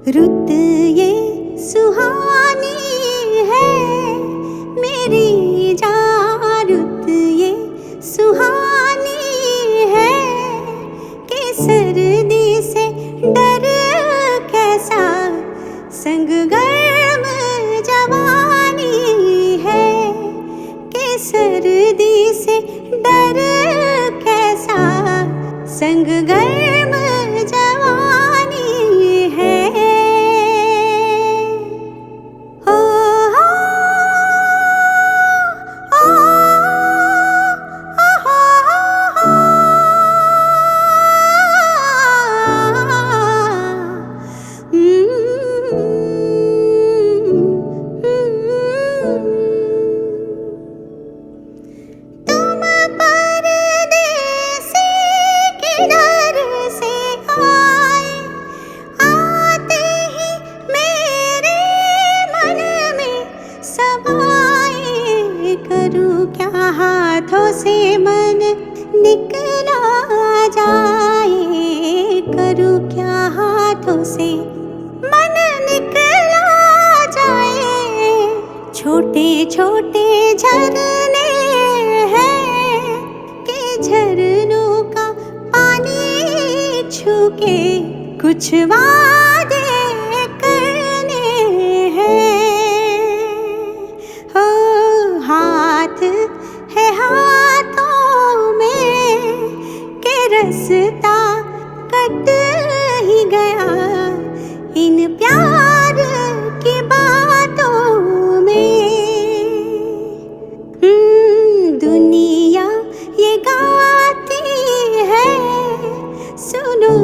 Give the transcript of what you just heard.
रुत ये सुहानी है मेरी जान, रुत ये सुहानी है कि सर्दी से डर कैसा, संग गर्म जवानी है कि सर्दी से डर कैसा, संग गर्म जवानी है। ओ हो, ओ हो, तुम परदेसी किधर से आए, आते ही मेरे मन में समाए। करूँ क्या हाथों से मन निकला जाए, करूँ क्या हाथों से मन निकला जाए। छोटे छोटे झरने हैं कि झरनों का पानी छू के कुछ वादे करने हैं। हो हाथ है हाथों में कि रास्ता कट ही गया इन प्यार की बातों में। दुनिया ये गाती है, सुनो